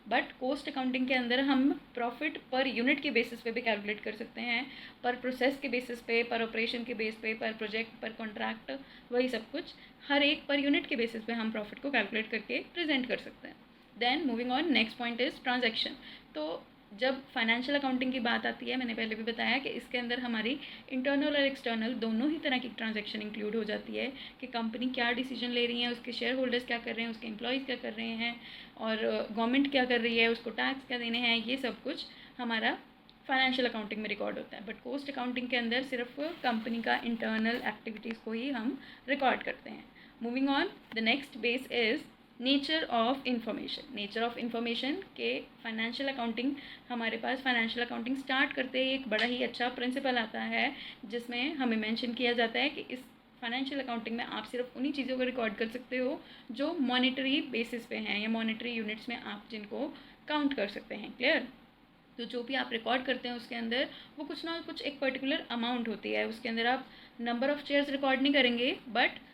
बट कॉस्ट अकाउंटिंग के अंदर हम प्रॉफिट पर यूनिट के बेसिस पे भी कैलकुलेट कर सकते हैं, पर प्रोसेस के बेसिस पे, पर ऑपरेशन के बेस पे, पर प्रोजेक्ट, पर कॉन्ट्रैक्ट, वही सब कुछ हर एक पर यूनिट के बेसिस पे हम प्रॉफिट को कैलकुलेट करके प्रेजेंट कर सकते हैं। Then moving on, next point is transaction. तो जब फाइनेंशियल अकाउंटिंग की बात आती है, मैंने पहले भी बताया कि इसके अंदर हमारी इंटरनल और एक्सटर्नल दोनों ही तरह की ट्रांजैक्शन इंक्लूड हो जाती है, कि कंपनी क्या डिसीजन ले रही है, उसके शेयर होल्डर्स क्या कर रहे हैं, उसके एम्प्लॉयज़ क्या कर रहे हैं, और गवर्नमेंट क्या कर रही है, उसको टैक्स क्या देने हैं, ये सब कुछ हमारा फाइनेंशियल अकाउंटिंग में रिकॉर्ड होता है। बट कॉस्ट अकाउंटिंग के अंदर सिर्फ कंपनी का इंटरनल एक्टिविटीज़ को ही हम रिकॉर्ड करते हैं। Moving on, the next base is nature of information. Nature of information के फाइनेंशियल अकाउंटिंग, हमारे पास फाइनेंशियल अकाउंटिंग स्टार्ट करते ही एक बड़ा ही अच्छा प्रिंसिपल आता है जिसमें हमें मेंशन किया जाता है कि इस फाइनेंशियल अकाउंटिंग में आप सिर्फ उन्हीं चीज़ों को रिकॉर्ड कर सकते हो जो मॉनेटरी बेसिस पे हैं या मॉनेटरी यूनिट्स में आप जिनको काउंट कर सकते हैं। क्लियर? तो जो भी आप रिकॉर्ड करते हैं उसके अंदर वो कुछ ना कुछ एक पर्टिकुलर अमाउंट होती है। उसके अंदर आप नंबर ऑफ़ चेयर्स रिकॉर्ड नहीं करेंगे, बट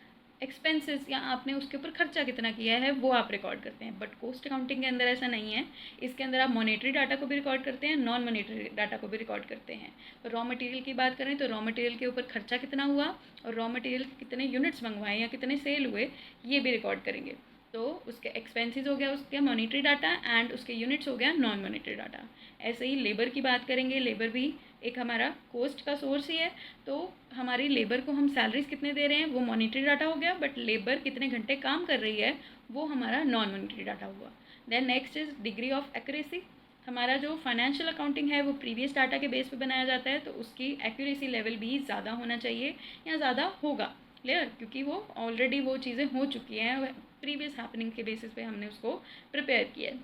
एक्सपेंसेस या आपने उसके ऊपर खर्चा कितना किया है वो आप रिकॉर्ड करते हैं। बट कॉस्ट अकाउंटिंग के अंदर ऐसा नहीं है। इसके अंदर आप मॉनेटरी डाटा को भी रिकॉर्ड करते हैं, नॉन मॉनेटरी डाटा को भी रिकॉर्ड करते हैं। रॉ मटेरियल की बात करें तो रॉ मटेरियल के ऊपर खर्चा कितना हुआ और रॉ मटेरियल कितने यूनिट्स मंगवाए या कितने सेल हुए, ये भी रिकॉर्ड करेंगे। तो उसके एक्सपेंसेस हो गया उसके मॉनेटरी डाटा एंड उसके यूनिट्स हो गया नॉन मॉनेटरी डाटा। ऐसे ही लेबर की बात करेंगे, लेबर भी एक हमारा कॉस्ट का सोर्स ही है। तो हमारी लेबर को हम सैलरीज कितने दे रहे हैं वो मॉनेटरी डाटा हो गया, बट लेबर कितने घंटे काम कर रही है वो हमारा नॉन मॉनेटरी डाटा हुआ। Then next is degree of accuracy. हमारा जो फाइनेंशियल अकाउंटिंग है वो प्रीवियस डाटा के बेस पे बनाया जाता है, तो उसकी एक्यूरेसी लेवल भी ज़्यादा होना चाहिए या ज़्यादा होगा। क्लियर? क्योंकि वो ऑलरेडी वो चीज़ें हो चुकी हैं, प्रीवियस हैपनिंग के बेसिस पे हमने उसको प्रिपेयर किया है।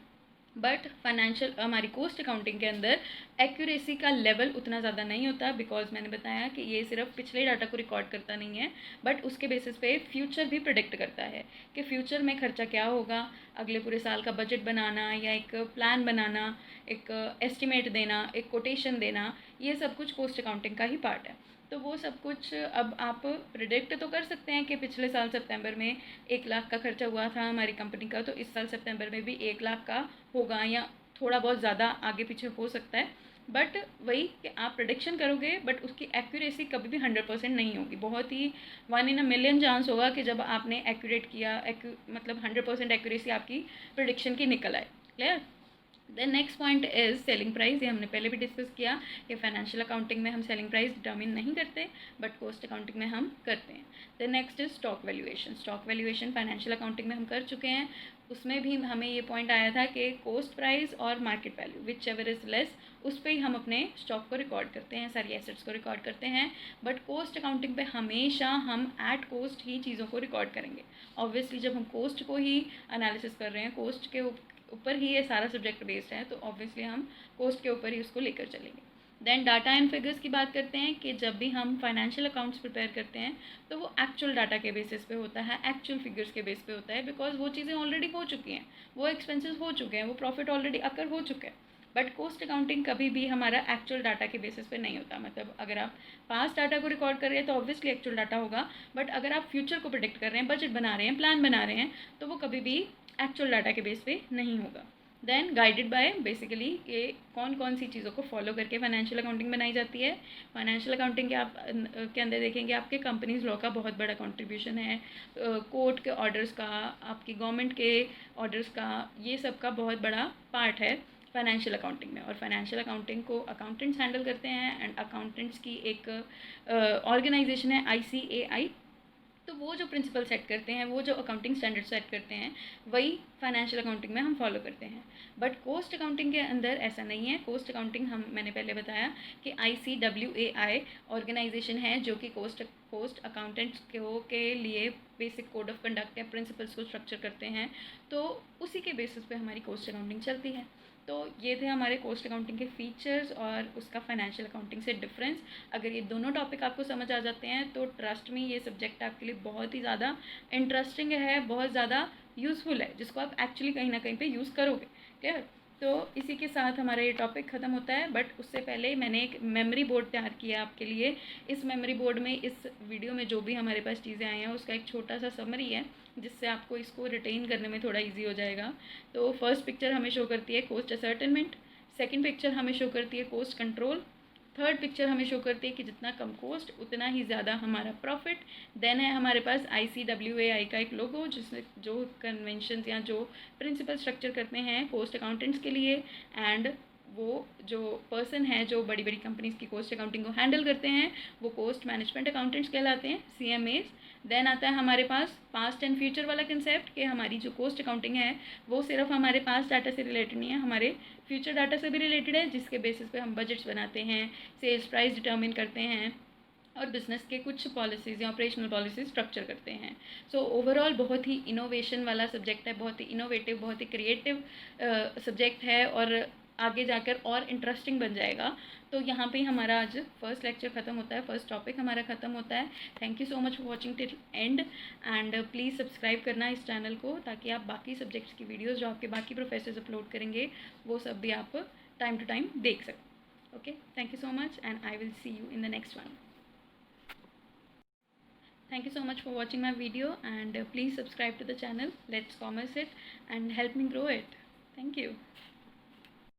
बट फाइनेंशियल हमारी कॉस्ट अकाउंटिंग के अंदर एक्यूरेसी का लेवल उतना ज़्यादा नहीं होता, बिकॉज मैंने बताया कि ये सिर्फ पिछले डाटा को रिकॉर्ड करता नहीं है, बट उसके बेसिस पे फ्यूचर भी प्रिडिक्ट करता है कि फ्यूचर में खर्चा क्या होगा, अगले पूरे साल का बजट बनाना या एक प्लान बनाना, एक एस्टिमेट देना, एक कोटेशन देना, ये सब कुछ कॉस्ट अकाउंटिंग का ही पार्ट है। तो वो सब कुछ अब आप प्रिडिक्ट तो कर सकते हैं कि पिछले साल सितंबर में 1 लाख का खर्चा हुआ था हमारी कंपनी का, तो इस साल सितंबर में भी 1 लाख का होगा या थोड़ा बहुत ज़्यादा आगे पीछे हो सकता है। बट वही कि आप प्रोडिक्शन करोगे, बट उसकी एक्यूरेसी कभी भी 100% नहीं होगी। बहुत ही 1 in a million चांस होगा कि जब आपने एक्यूरेट किया, मतलब 100% एक्यूरेसी आपकी प्रोडिक्शन की निकल आए। Clear? Then next point is selling price. ये हमने पहले भी डिस्कस किया कि फाइनेंशियल अकाउंटिंग में हम सेलिंग प्राइस डिटर्मिन नहीं करते, बट कॉस्ट अकाउंटिंग में हम करते हैं। Then next is stock valuation. Stock valuation financial accounting में हम कर चुके हैं। उसमें भी हमें ये पॉइंट आया था कि कॉस्ट प्राइस और market value which ever is less, उस पर ही हम अपने स्टॉक को रिकॉर्ड करते हैं, सारी एसेट्स को रिकॉर्ड करते हैं। बट कॉस्ट अकाउंटिंग पे हमेशा हम एट कॉस्ट ही चीज़ों को रिकॉर्ड करेंगे। ऑब्वियसली जब हम कॉस्ट को ही एनालिसिस कर रहे हैं, कॉस्ट के ऊपर ही ये सारा सब्जेक्ट बेस्ड है, तो ऑब्वियसली हम कॉस्ट के ऊपर ही उसको लेकर चलेंगे। देन डाटा एंड फिगर्स की बात करते हैं कि जब भी हम फाइनेंशियल अकाउंट्स प्रिपेयर करते हैं तो वो एक्चुअल डाटा के बेसिस पे होता है, एक्चुअल फिगर्स के बेस पे होता है, बिकॉज वो चीज़ें ऑलरेडी हो चुकी हैं, वो एक्सपेंसेस हो चुके हैं, वो प्रॉफिट ऑलरेडी अकर हो चुका है। बट कॉस्ट अकाउंटिंग कभी भी हमारा एक्चुअल डाटा के बेसिस पे नहीं होता। मतलब अगर आप पास्ट डाटा को रिकॉर्ड कर रहे हैं तो ऑब्वियसली एक्चुअल डाटा होगा, बट अगर आप फ्यूचर को प्रिडिक्ट कर रहे हैं, बजट बना रहे हैं, प्लान बना रहे हैं, तो वो कभी भी एक्चुअल डाटा के बेस पे नहीं होगा। देन गाइडेड बाय बेसिकली ये कौन कौन सी चीज़ों को फॉलो करके फाइनेंशियल अकाउंटिंग बनाई जाती है। फाइनेंशियल अकाउंटिंग के आप के अंदर देखेंगे आपके कंपनीज लॉ का बहुत बड़ा कंट्रीब्यूशन है, कोर्ट के ऑर्डर्स का, आपकी गवर्नमेंट के ऑर्डर्स का, ये सब का बहुत बड़ा पार्ट है फाइनेंशियल अकाउंटिंग में। और फाइनेंशियल अकाउंटिंग को अकाउंटेंट्स हैंडल करते हैं, एंड अकाउंटेंट्स की एक ऑर्गेनाइजेशन है ICAI। तो वो जो प्रिंसिपल सेट करते हैं, वो जो अकाउंटिंग स्टैंडर्ड सेट करते हैं, वही फाइनेंशियल अकाउंटिंग में हम फॉलो करते हैं। बट कॉस्ट अकाउंटिंग के अंदर ऐसा नहीं है। कॉस्ट अकाउंटिंग मैंने पहले बताया कि ICWAI ऑर्गेनाइजेशन है जो कि कॉस्ट अकाउंटेंट्स के लिए बेसिक कोड ऑफ कंडक्ट या प्रिंसिपल्स को स्ट्रक्चर करते हैं, तो उसी के बेसिस पे हमारी कॉस्ट अकाउंटिंग चलती है। तो ये थे हमारे कॉस्ट अकाउंटिंग के फीचर्स और उसका फाइनेंशियल अकाउंटिंग से डिफरेंस। अगर ये दोनों टॉपिक आपको समझ आ जाते हैं तो ट्रस्ट में ये सब्जेक्ट आपके लिए बहुत ही ज़्यादा इंटरेस्टिंग है, बहुत ज़्यादा यूज़फुल है, जिसको आप एक्चुअली कहीं ना कहीं पे यूज़ करोगे। क्लियर? तो इसी के साथ हमारा ये टॉपिक ख़त्म होता है। बट उससे पहले मैंने एक मेमोरी बोर्ड तैयार किया आपके लिए। इस मेमोरी बोर्ड में इस वीडियो में जो भी हमारे पास चीज़ें आई हैं उसका एक छोटा सा समरी है, जिससे आपको इसको रिटेन करने में थोड़ा इजी हो जाएगा। तो फर्स्ट पिक्चर हमें शो करती है कॉस्ट असर्टेनमेंट, सेकंड पिक्चर हमें शो करती है कॉस्ट कंट्रोल, थर्ड पिक्चर हमें शो करती है कि जितना कम कॉस्ट उतना ही ज़्यादा हमारा प्रॉफिट। देन है हमारे पास ICWAI का एक लोगो, जिसमें जो कन्वेंशन या जो प्रिंसिपल स्ट्रक्चर करते हैं कॉस्ट अकाउंटेंट्स के लिए, एंड वो जो पर्सन है जो बड़ी बड़ी कंपनीज की कॉस्ट अकाउंटिंग को हैंडल करते हैं, वो कॉस्ट मैनेजमेंट अकाउंटेंट्स कहलाते हैं, CMAs। देन आता है हमारे पास पास्ट एंड फ्यूचर वाला कंसेप्ट कि हमारी जो कॉस्ट अकाउंटिंग है वो सिर्फ हमारे पास्ट डाटा से रिलेटेड नहीं है, हमारे फ्यूचर डाटा से भी रिलेटेड है, जिसके बेसिस पे हम बजट्स बनाते हैं, सेल्स प्राइस डिटर्मिन करते हैं और बिज़नेस के कुछ पॉलिसीज़ या ऑपरेशनल पॉलिसीज स्ट्रक्चर करते हैं। सो ओवरऑल बहुत ही इनोवेशन वाला सब्जेक्ट है, बहुत ही इनोवेटिव, बहुत ही क्रिएटिव सब्जेक्ट है, और आगे जाकर और इंटरेस्टिंग बन जाएगा। तो यहाँ पे ही हमारा आज फर्स्ट लेक्चर ख़त्म होता है, फर्स्ट टॉपिक हमारा ख़त्म होता है। Thank you so much for watching till and, and please subscribe करना इस चैनल को, ताकि आप बाकी सब्जेक्ट्स की वीडियोज़ जो आपके बाकी प्रोफेसर्स अपलोड करेंगे वो सब भी आप टाइम टू टाइम देख सकें। Okay, thank you so much and I will see you in the next one. Thank you so much for watching my video, and please subscribe to the channel. Let's commerce it and help me grow it. Thank you.